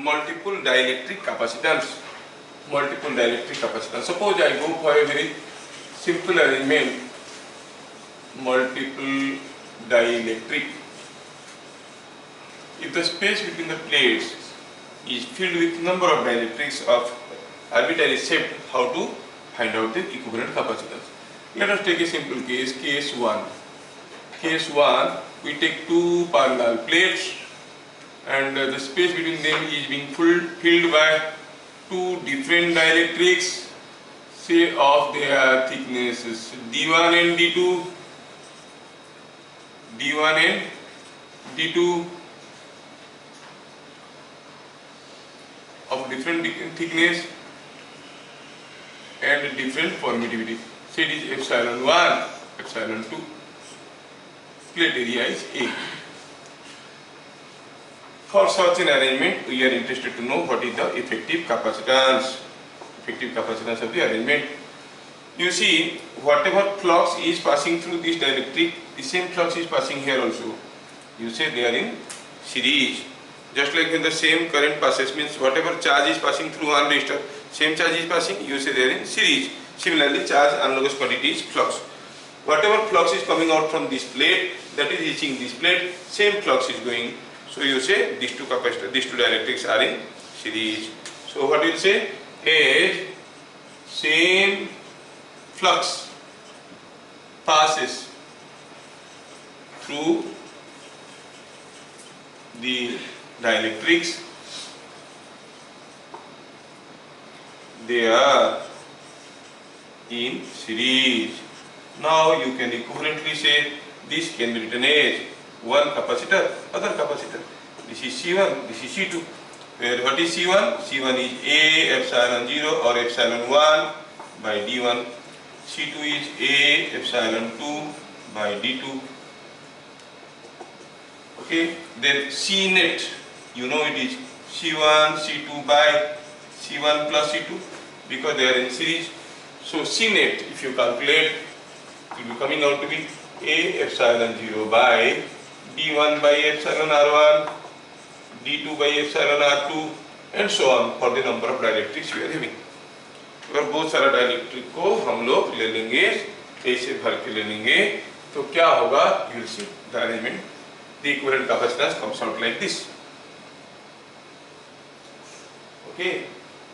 multiple dielectric capacitance. Multiple dielectric capacitance. Suppose I go for a very simple arrangement, multiple dielectric. If the space between the plates is filled with number of dielectrics of arbitrary shape, how to find out the equivalent capacitance? Let us take a simple case, case 1. Case 1, we take two parallel plates and the space between them is being filled by two different dielectrics, say of their thicknesses D1 and D2, D1 and D2 of different thickness and different permittivity. Say it is epsilon 1, epsilon 2. Plate area is A. For such an arrangement, we are interested to know what is the effective capacitance of the arrangement. You see, whatever flux is passing through this dielectric, the same flux is passing here also. You say they are in series. Just like when the same current passes, means whatever charge is passing through one resistor, same charge is passing, you say they are in series. Similarly, charge analogous quantity is flux. Whatever flux is coming out from this plate, that is reaching this plate, same flux is going. So you say these two capacitors, these two dielectrics are in series. So what you will say is same flux passes through the dielectrics, they are in series. Now you can equivalently say this can be written as one capacitor, other capacitor. This is C1, this is C2. Where what is C1? C1 is A epsilon 0 or epsilon 1 by D1. C2 is A epsilon 2 by D2. Okay, then C net, you know it is C1, C2 by C1 plus C2 because they are in series. So C net, if you calculate, it will be coming out to be A epsilon 0 by D1 by epsilon R1, D2 by epsilon R2 and so on for the number of dielectrics we are having. अगर बहुत सारा dielectric को हम लोग ले लेंगे, ऐसे भर के ले लेंगे, तो क्या होगा? You will see the arrangement. The equivalent capacitance comes out like this. Okay,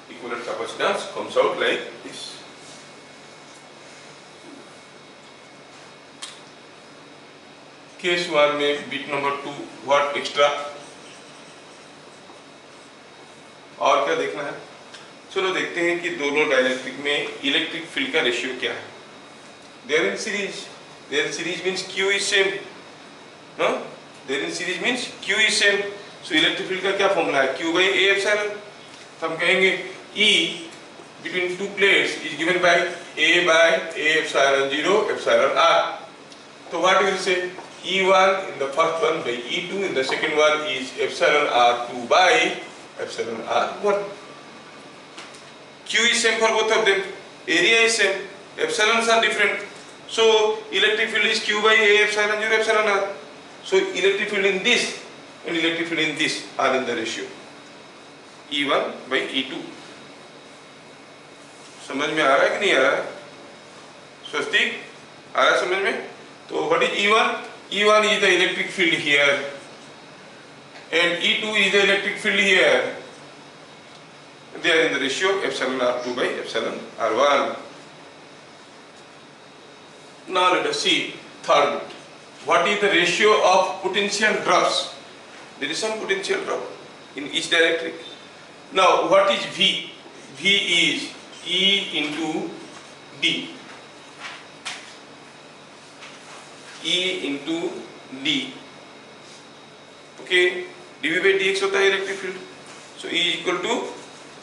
equivalent capacitance comes out like this. Case 1 में bit number 2 what extra और क्या देखना है? चलो देखते हैं कि दोनों डायलेक्ट्रिक में इलेक्ट्रिक फील्ड का रेशियो क्या है. They are in series. They are in series means Q is same. No? They are in series means Q is same. So electric field का क्या फॉर्मूला है? Q by A epsilon. तो हम कहेंगे E between two plates is given by A by A epsilon 0 epsilon R. So what we will say? E1 in the first one by E2 in the second one is epsilon R2 by epsilon R1. Q is same for both of them. Area is same. Epsilons are different. So electric field is Q by A epsilon 0 epsilon R. So electric field in this and electric field in this are in the ratio E1 by E2. समझ में आ रहा है कि नहीं आ रहा है? स्वस्तिक आ रहा है समझ में? तो what is E1? E1 is the electric field here and E2 is the electric field here. They are in the ratio epsilon R2 by epsilon R1. Now let us see third bit. What is the ratio of potential drops? There is some potential drop in each dielectric. Now what is V? V is E into D. E into D. Okay, dV by dx होता है electric field. So E is equal to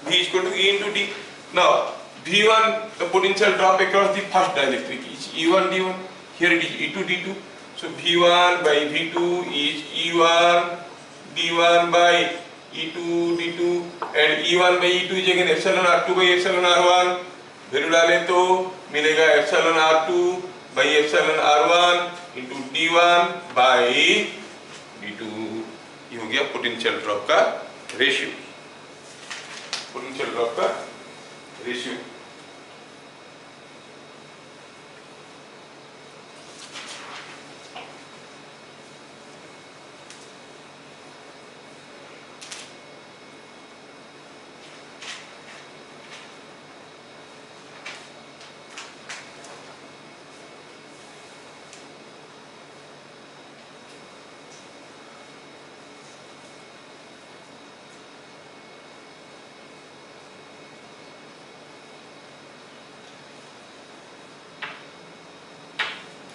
V is equal to E into D. Now V1, the potential drop across the first dielectric is E1 D1. Here it is E2 D2. So V1 by V2 is E1 D1 by E2 D2 and E1 by E2 is again epsilon R2 by epsilon R1. Value डालें तो मिलेगा epsilon R2 by epsilon R1 into D1 by D2. ये हो गया potential drop का ratio. Potential drop का ratio.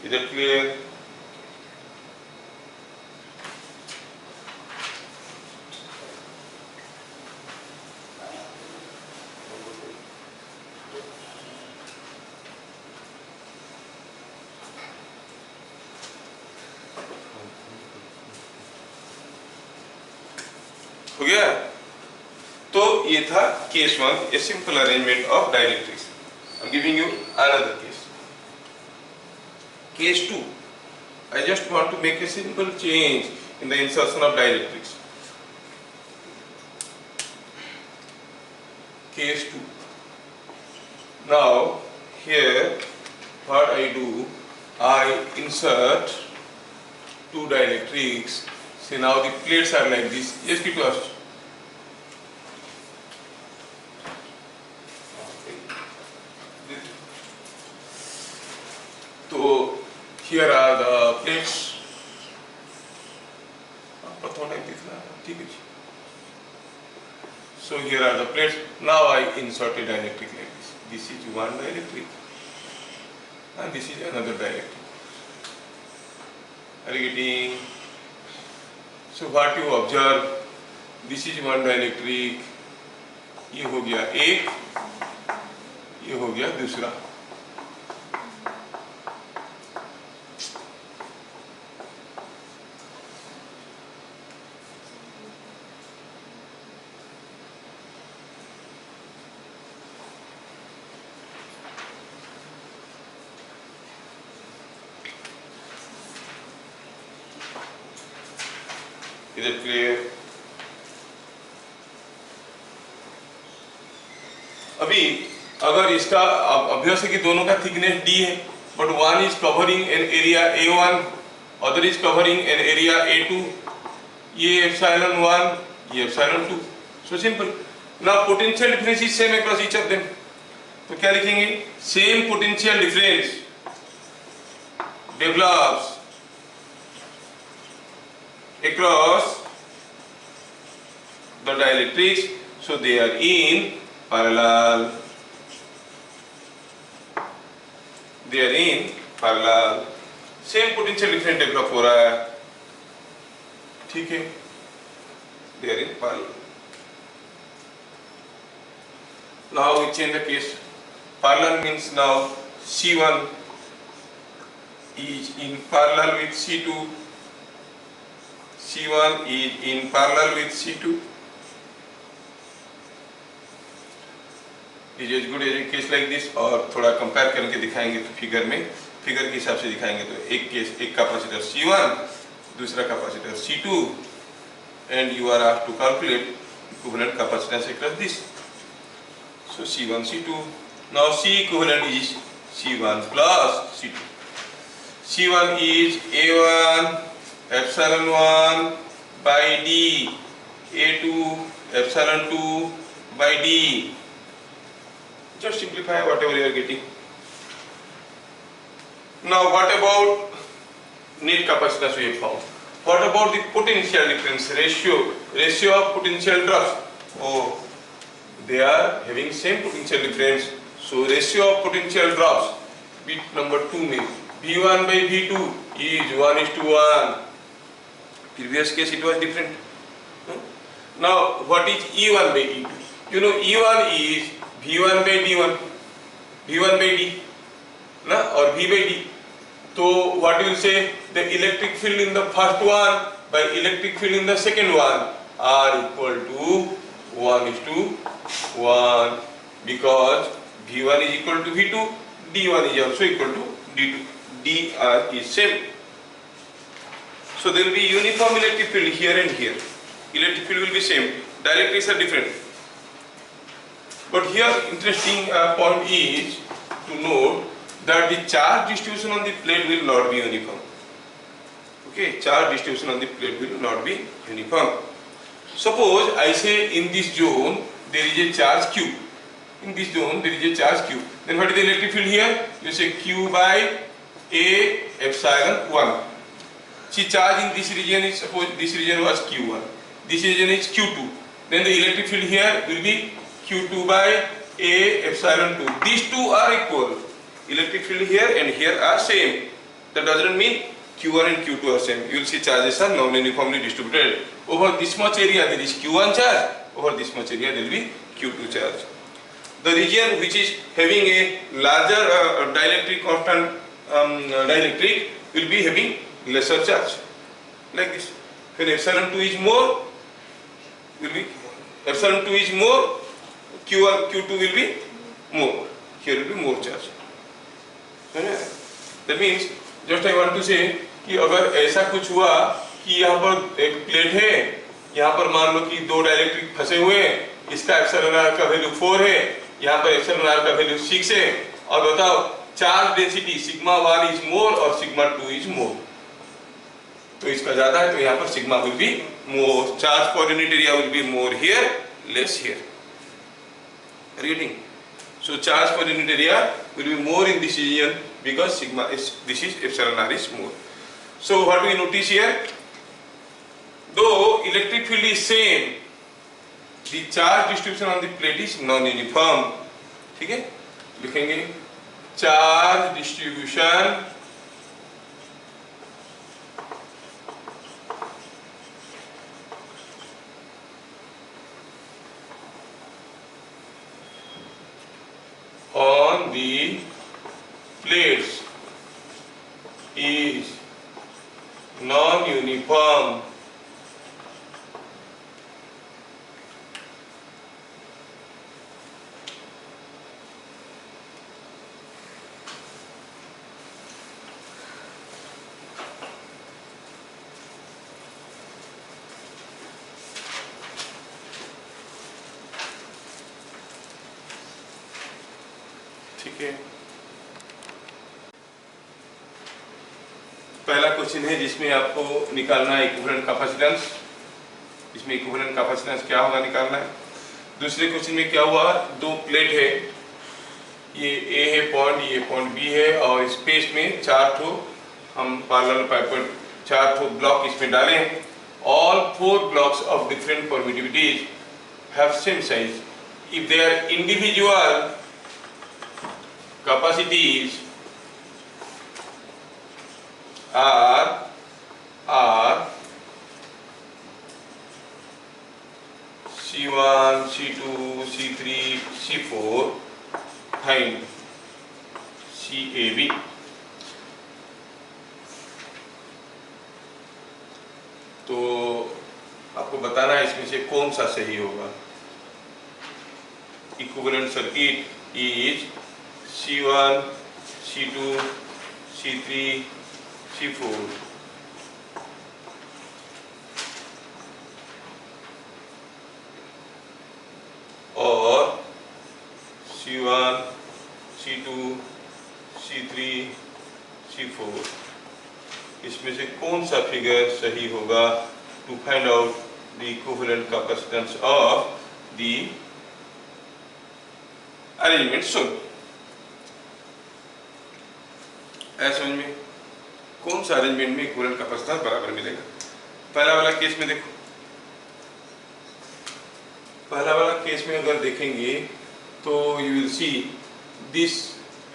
इधर clear? हो गया? तो ये था case 1, a simple arrangement of dielectrics. I am giving you another case. Case 2, I just want to make a simple change in the insertion of dielectrics. Case 2. Now here what I do, I insert two dielectrics. See, now the plates are like this. Yes, keep lost. So here are the plates. So here are the plates. Now I insert a dielectric like this. This is one dielectric and this is another dielectric. Are you getting? So what you observe, this is one dielectric, ये हो गया एक, ये हो गया दूसरा। इधर clear? अभी अगर इसका अभ्यास है कि दोनों का थिकनेस d है, but one is covering an area A1, other is covering an area A2, ये एप्सिलॉन 1, ये epsilon 2। So simple. Now potential difference is same across each of them. तो क्या लिखेंगे? Same potential difference develops across the dielectrics, so they are in parallel. They are in parallel. Same potential difference develop हो रहा है, ठीक है? They are in parallel. Now we change the case. Parallel means now C1 is in parallel with C2. C1 is in parallel with C2. Is as good as a case like this। और थोड़ा compare करके दिखाएंगे तो figure में, figure के हिसाब से दिखाएंगे तो एक केस, एक कैपेसिटर C1, दूसरा capacitor C2, and you are asked to calculate equivalent capacitance across this. So C1 C2. Now C equivalent is C1 plus C2. C1 is A1 epsilon 1 by d, A2 epsilon 2 by d. Just simplify whatever you are getting. Now what about net capacitance we have found? What about the potential difference ratio of potential drops? Oh, they are having same potential difference. So ratio of potential drops, bit number 2 में V1 by V2 is 1:1. Previous case it was different. Now what is E1 by E2? You know E1 is V1 by D1, V1 by D, na, or V by D. So what you will say? The electric field in the first one by electric field in the second one are equal to 1:1, because V1 is equal to V2, D1 is also equal to D2. DR is same. So there will be uniform electric field here and here. Electric field will be same. Dielectrics are different. But here interesting point is to note that the charge distribution on the plate will not be uniform. Okay, charge distribution on the plate will not be uniform. Suppose I say in this zone there is a charge Q. In this zone there is a charge Q. Then what is the electric field here? You say Q by A epsilon 1. See, charge in this region is, suppose this region was Q1. This region is Q2. Then the electric field here will be Q2 by A epsilon 2. These two are equal. Electric field here and here are same. That doesn't mean Q1 and Q2 are same. You will see charges are non-uniformly distributed. Over this much area there is Q1 charge. Over this much area there will be Q2 charge. The region which is having a larger dielectric constant dielectric will be having lesser charge. Like this. When epsilon 2 is more, will be epsilon 2 is more, Q1 Q2 will be more. Here will be more charge. That means just I want to say कि अगर ऐसा कुछ हुआ कि यहाँ पर एक plate है, यहाँ पर मान लो कि दो डाइलेक्ट्रिक फंसे हुए हैं, इसका एप्सिलॉन आर का वैल्यू 4 है, यहाँ पर एप्सिलॉन आर का वैल्यू 6 है, और बताओ charge density sigma 1 is more और सिग्मा 2 इज मोर, तो इसका ज्यादा है तो यहाँ पर sigma will be more, charge per unit area will be more here, less here. Are you getting? So charge per unit area will be more in this region because sigma is, this is epsilon r is more. So what we notice here, though electric field is same, the charge distribution on the plate is non-uniform. ठीक है, लिखेंगे charge distribution on the plates is non-uniform. ठीक है, पहला question है जिसमें आपको निकालना है इक्विवेलेंट कैपेसिटेंस. इसमें इक्विवेलेंट कैपेसिटेंस क्या होगा निकालना है. दूसरे क्वेश्चन में क्या हुआ, दो प्लेट है, ये ए है पॉइंट, ये पॉइंट बी है, और स्पेस में चार ठो हम पैरेलल पाइप चार ठो ब्लॉक इसमें डाले हैं. All 4 blocks of different permittivities have same size. If they are individual capacities are C1, C2, C3, C4 find CAB. तो आपको बताना है इसमें से कौन सा सही होगा. Equivalent circuit is C1, C2, C3, C4. और C1, C2, C3, C4 इसमें से कौन सा फिगर सही होगा to find out the equivalent capacitance of the arrangement. So ऐसा समझ में कौन सा अरेंजमेंट में इक्विवेलेंट कैपेसिटेंस बराबर मिलेगा. पहला वाला केस में देखो, पहला वाला केस में अगर देखेंगे तो you will see this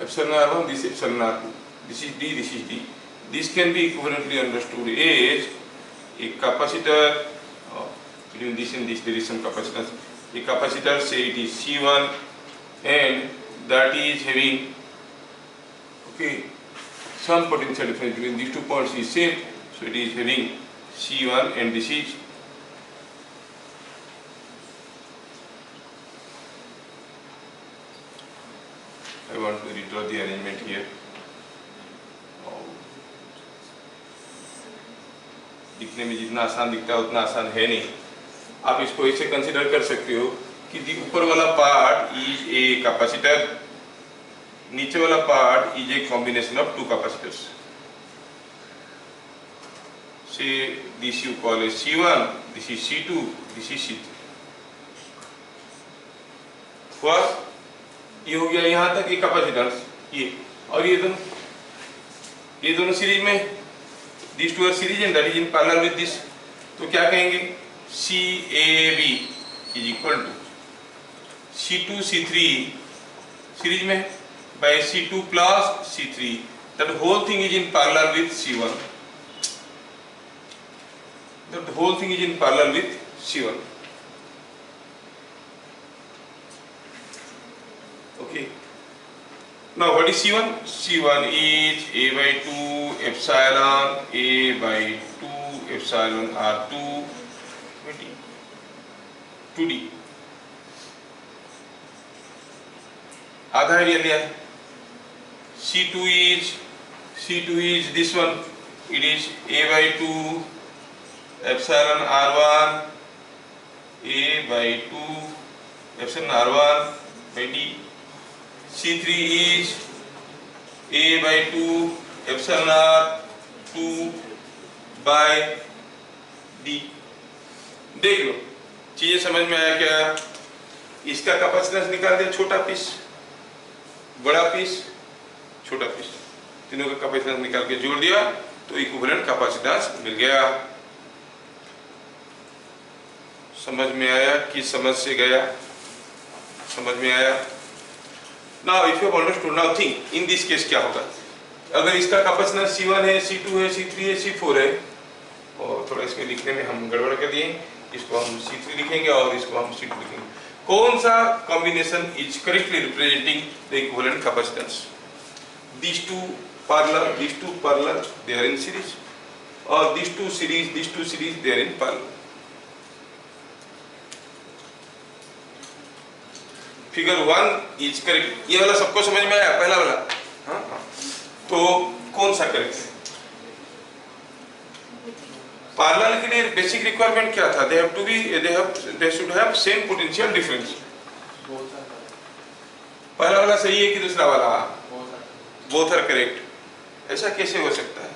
epsilon r1, this epsilon r2, this is d, this is d. This can be equivalently understood as a capacitor between this and this there is some capacitance. A capacitor, say it is C1 and that is having some potential difference between these 2 points is same, so it is having C1 and this is I want to redraw the arrangement here. दिखने में जितना आसान दिखता है उतना आसान है नहीं. आप इसको ऐसे कंसीडर कर सकते हो कि दी ऊपर वाला पार्ट इज ए कैपेसिटर, नीचे वाला part is a combination of two capacitors. Say this you call as C1, this is C2, this is C3. हुआ, ये हो गया यहाँ तक एक कैपेसिटेंस ये, और ये दोनों सीरीज में, these two are series and that is in parallel with this. तो क्या कहेंगे? CAB is equal to C2 C3 series में by C2 plus C3. That whole thing is in parallel with C1. That whole thing is in parallel with C1. Okay. Now what is C1? C1 is A by 2 epsilon A by 2 epsilon R2 2D. आधा area लिया है. C2 is this one. It is A by 2 epsilon R1 A by 2 epsilon R1 by D. C3 is A by 2 epsilon R2 by D. देख लो चीजें समझ में आया क्या? इसका कैपेसिटेंस निकाल दिया, छोटा पीस, बड़ा पीस, छोटा पीस, तीनों का कैपेसिटेंस निकाल के जोड़ दिया तो इक्विवेलेंट कैपेसिटेंस मिल गया. समझ में आया कि समझ से गया? समझ में आया? Now if you have understood, now think in this case क्या होगा? अगर इसका कैपेसिटेंस C1 है, C2 है, C3 है, C4 है, और थोड़ा इसमें लिखने में हम गड़बड़ कर दिए, इसको हम C3 लिखेंगे और इसको हम C2 लिखेंगे. कौन सा combination is correctly representing the equivalent capacitance? These two parallel, they are in series, or these two series, they are in parallel. Figure 1 is correct. ये वाला सबको समझ में आया? पहला वाला? हाँ. तो कौन सा करेक्ट है? पैरेलल के लिए बेसिक रिक्वायरमेंट क्या था? they should have same potential difference. पहला वाला सही है कि दूसरा वाला? both are correct. ऐसा कैसे हो सकता है?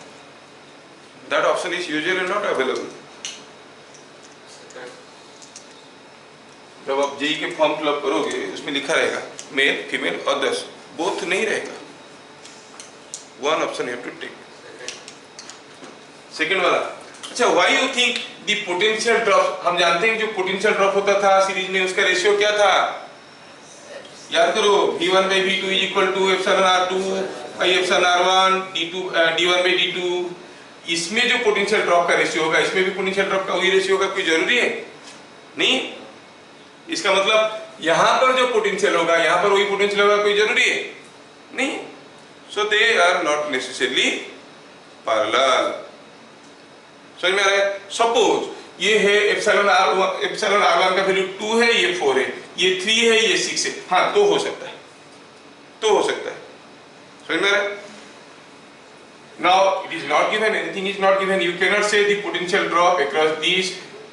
that option is usually not available. जब आप जेई के फॉर्म फिलअप करोगे उसमें लिखा रहेगा मेल फीमेल अदर्स, बोथ नहीं रहेगा. One option you have to take. Second वाला, अच्छा why you think the potential drop? हम जानते हैं जो पोटेंशियल ड्रॉप होता था सीरीज में उसका रेशियो क्या था? याद करो, V1 by V2 is equal to epsilon R2 by epsilon R1 D1 by D2. इसमें जो पोटेंशियल ड्रॉप का रेशियो होगा इसमें भी पोटेंशियल ड्रॉप का वही रेशियो होगा. कोई जरूरी है? नहीं. इसका मतलब यहां पर जो पोटेंशियल होगा यहां पर वही पोटेंशियल होगा, कोई जरूरी है? नहीं. So they are not necessarily parallel. समझ में आ रहा है? सपोज ये है एप्सिलॉन R1 का वैल्यू 2 है, ये 4 है, ये 3 है, ये 6 है. हाँ, तो हो सकता है, तो हो सकता है. समझ में आ रहा है? Now it is not given, anything is not given. You cannot say the potential drop across these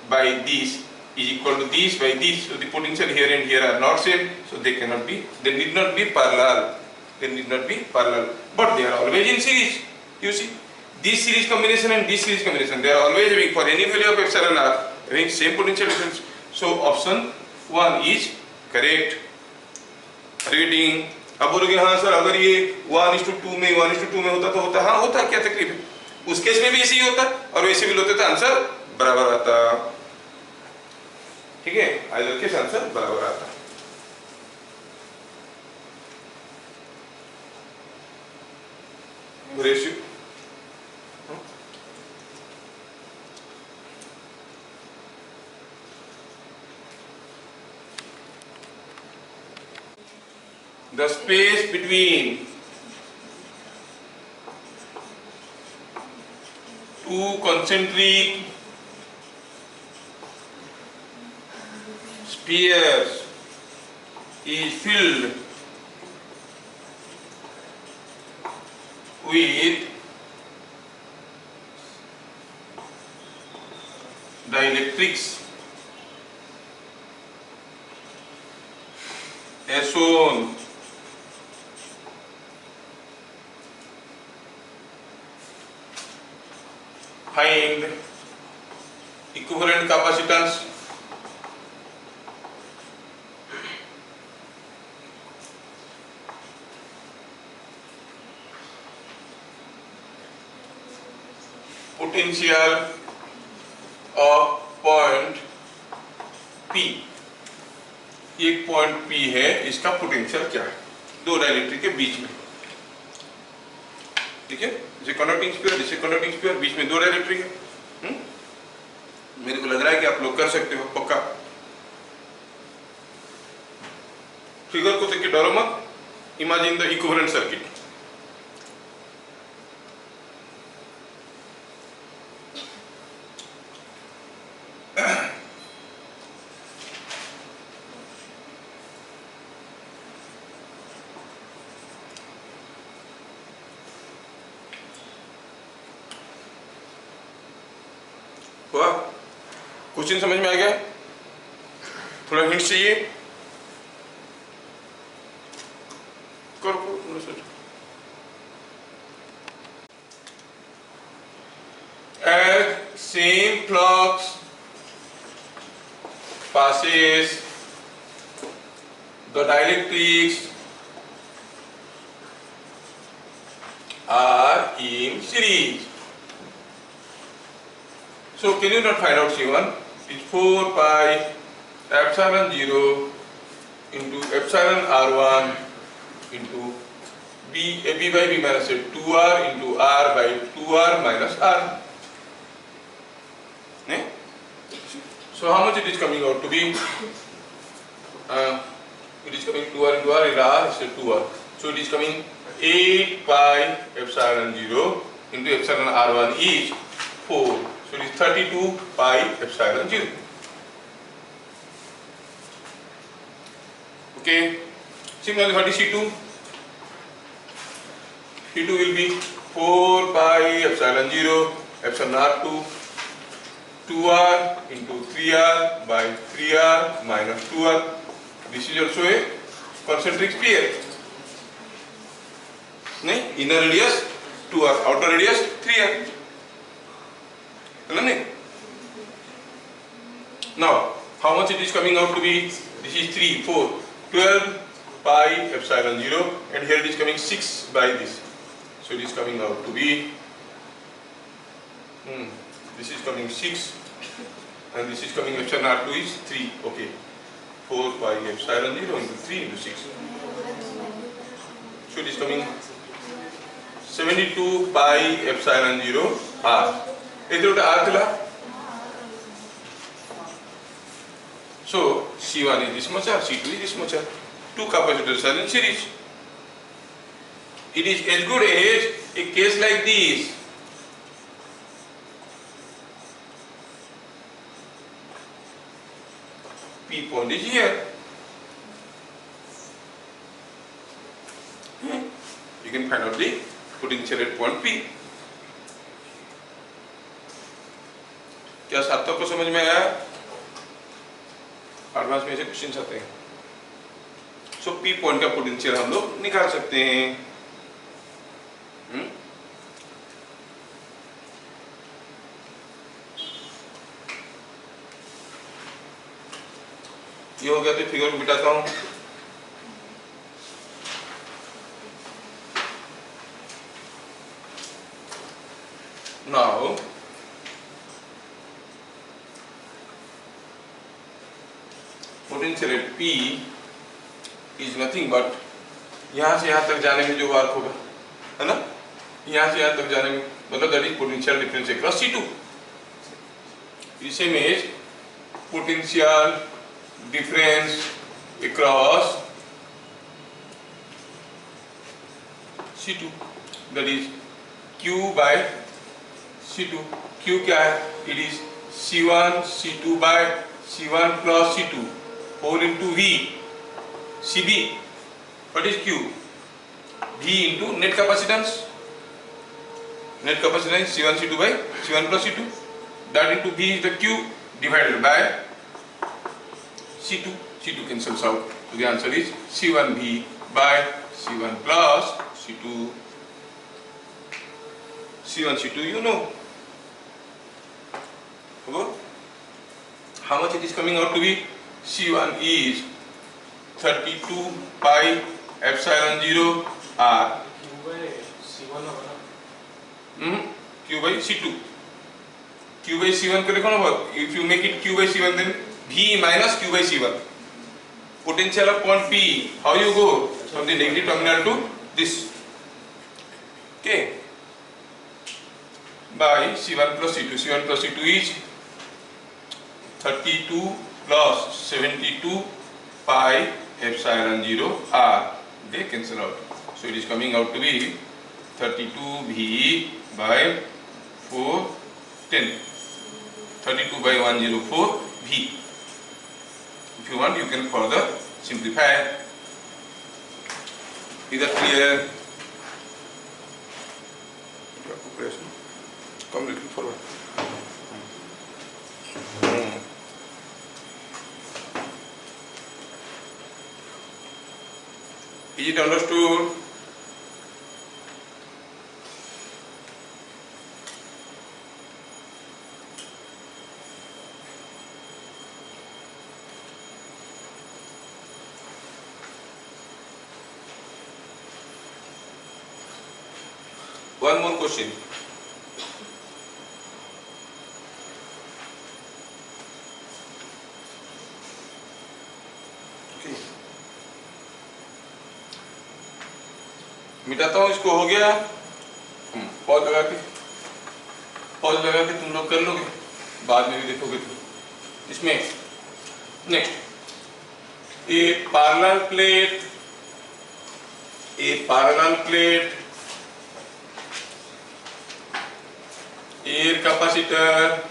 by these is equal to these by these. So the potential here and here are not same, so they cannot be, they need not be parallel. They need not be parallel, but they are always in series. You see, this series combination and this series combination, they are always having, for any value of epsilon r, having same potential difference. So option 1 is correct. Reading. अब बोलोगे हाँ sir अगर ये 1:2 में होता तो होता. हाँ होता, क्या तकलीफ है? उस केस में भी ऐसे ही होता और वैसे भी होते तो आंसर बराबर आता. ठीक है, आइदर केस आंसर बराबर आता. Ratio the space between two concentric spheres is filled with dielectrics as shown. Find equivalent capacitance. Potential of point P, एक पॉइंट P है, इसका पोटेंशियल क्या है दो डाइलेक्ट्रिक के बीच में, ठीक है। जैसे कंडक्टिंग स्फीयर, जैसे कंडक्टिंग स्फीयर, बीच में दो डाइलेक्ट्रिक है। मेरे को लग रहा है कि आप लोग कर सकते हो पक्का। फिगर को देख के डरो मत, इमेजिन द इक्विवेलेंट सर्किट। हुआ? क्वेश्चन समझ में आ गया? थोड़ा हिंट चाहिए? करो सोचो। As same flux passes the dielectrics are in series. So can you not find out C1? It's 4 pi epsilon 0 into epsilon R1 into B by B minus 2R into R by 2R minus R. So how much it is coming out to be? It is coming 2R into R, and R is 2R. So it is coming 8 pi epsilon 0 into epsilon R1 is 4. So it is 32 pi epsilon 0. Okay. Similarly, what is C2? C2 will be 4 pi epsilon 0 epsilon R2 2R into 3R by 3R minus 2R. This is also a concentric sphere. नहीं, inner radius 2R, outer radius 3R. Now, how much it is coming out to be? This is 3, 4, 12 pi epsilon 0, and here it is coming 6 by this. So it is coming out to be, this is coming 6, and this is coming epsilon R2 is 3, okay. 4 pi epsilon 0 into 3 into 6. So it is coming 72 pi epsilon 0 R. इधर उठा R थिला. So C1 is this much, C2 is this much. Two capacitors are in series. It is as good as a case like this. P point is here. You can find out the potential at point P. क्या सातों को समझ में आया? Advance में ऐसे question आते हैं। सो पी पॉइंट का पोटेंशियल हम लोग निकाल सकते हैं। ये हो गया, तो फिगर को मिटाता हूं। Now potential at P is nothing but यहाँ से यहाँ तक जाने में जो वर्क होगा, है ना, यहाँ से यहाँ तक जाने में, मतलब that is potential difference across C2। Same is potential difference across C2, that is Q by C2। Q क्या है? It is C1 C2 by C1 plus C2 whole into V CB. What is Q? V into net capacitance. Net capacitance C1 C2 by C1 plus C2. That into V is the Q divided by C2. C2 cancels out. So the answer is C1V by C1 plus C2. C1, C2, you know. How much it is coming out to be? C1 is 32 pi epsilon 0 R. Q by C2. Q by C1 को लिखो ना. If you make it Q by C1, then V minus Q by C1. Potential of point P. How you go from the negative terminal to this? Okay. By C1 plus C2. C1 plus C2 is 32 plus 72 pi epsilon 0 R. They cancel out. So it is coming out to be 32V by 410. 32 by 104 V. If you want, you can further simplify. Is that clear? Come a little forward. Is it understood? One more question. मिटाता हूँ इसको. हो गया. Pause लगा के तुम लोग कर लोगे, बाद में भी देखोगे. तो इसमें next A parallel plate air capacitor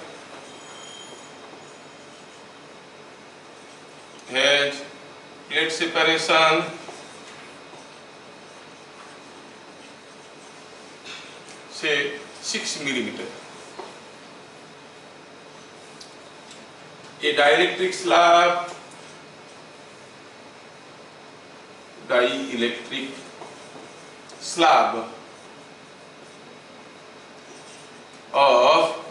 has plate separation say 6 millimeter. A dielectric slab, dielectric slab of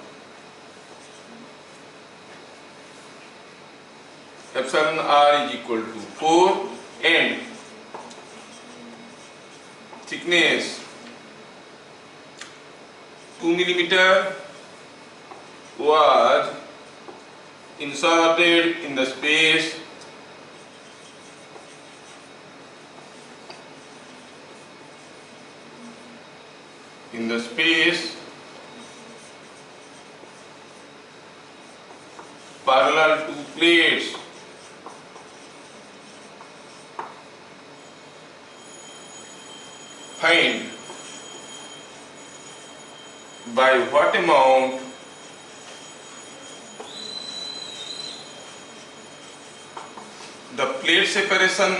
epsilon r is equal to 4 and thickness 2 millimeter was inserted in the space parallel to plates find by what amount the plate separation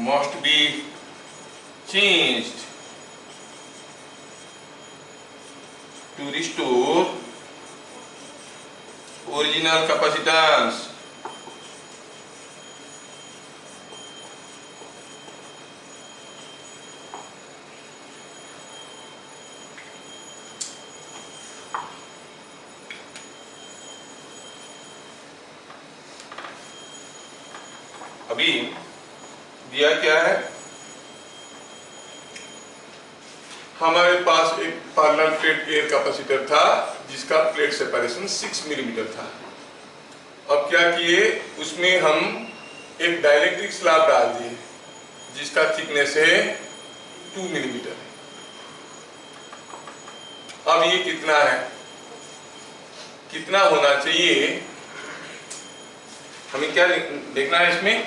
must be changed to restore original capacitance. अभी दिया क्या है, हमारे पास एक parallel plate air capacitor था जिसका plate separation 6 millimetre था. अब क्या किए, उसमें हम एक डाइलेक्ट्रिक स्लैब डाल दिए जिसका थिकनेस है 2 मिलीमीटर. अब ये कितना है, कितना होना चाहिए, हमें क्या देखना है इसमें,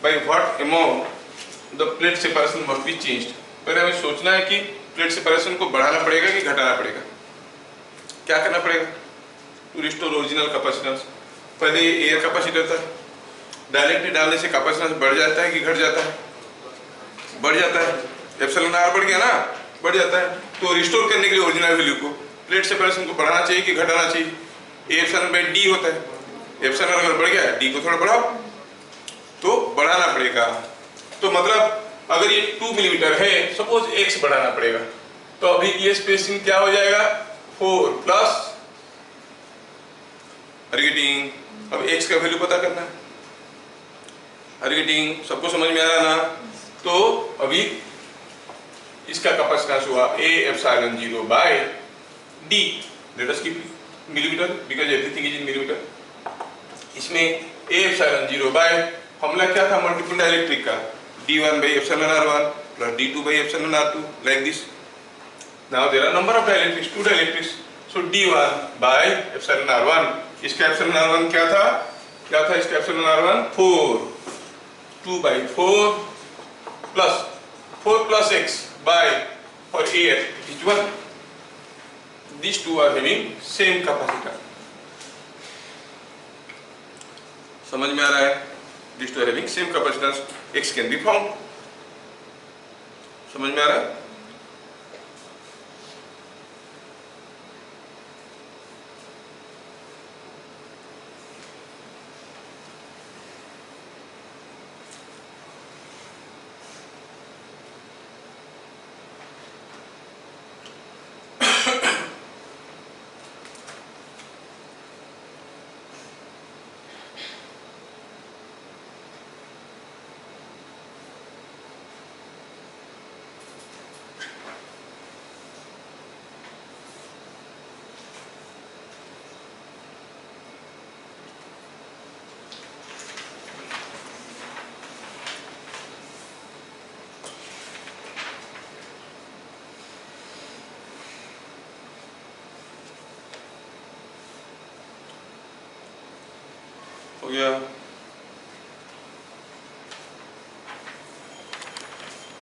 by what amount the plate separation must be changed. पहले हमें सोचना है कि प्लेट सेपरेशन को बढ़ाना पड़ेगा कि घटाना पड़ेगा. क्या करना पड़ेगा, टू रिस्टोर ओरिजिनल कैपेसिटेंस. पहले एयर कैपेसिटर था, डायरेक्टली डालने से कैपेसिटेंस बढ़ जाता है कि घट जाता है, बढ़ जाता है. एप्सिलॉन आर बढ़ गया ना, बढ़ जाता है. तो रिस्टोर करने के लिए ओरिजिनल वैल्यू को प्लेट सेपरेशन को बढ़ाना चाहिए कि घटाना चाहिए? ए एप्सिलॉन बाई डी होता है, एप्सिलॉन अगर बढ़ गया डी को थोड़ा बढ़ाओ, तो बढ़ाना पड़ेगा। तो मतलब अगर ये 2 मिलीमीटर है, सपोज x बढ़ाना पड़ेगा, तो अभी ये स्पेसिंग क्या हो जाएगा? 4 प्लस गेटिंग। अब x का वैल्यू पता करना है। गेटिंग सबको समझ में आ रहा ना? तो अभी इसका कैपेसिटेंस हुआ a epsilon 0 by d, let us keep millimetre because everything is in millimetre. इसमें a एप्सिलॉन 0 बाय फॉर्मूला क्या था मल्टीपल डाइलेक्ट्रिक का? d1 by epsilon r1 plus d2 by epsilon r2, like this. Now there are number of dielectrics, 2 dielectrics. So d1 by epsilon r1, इसका epsilon r1 क्या था? इसका epsilon r1 4, 2 by 4 plus 4 plus x by for air is 1. These two are having same capacitor. समझ में आ रहा है? These two are having same capacitance. X can be found. समझ में आ रहा है? हो गया।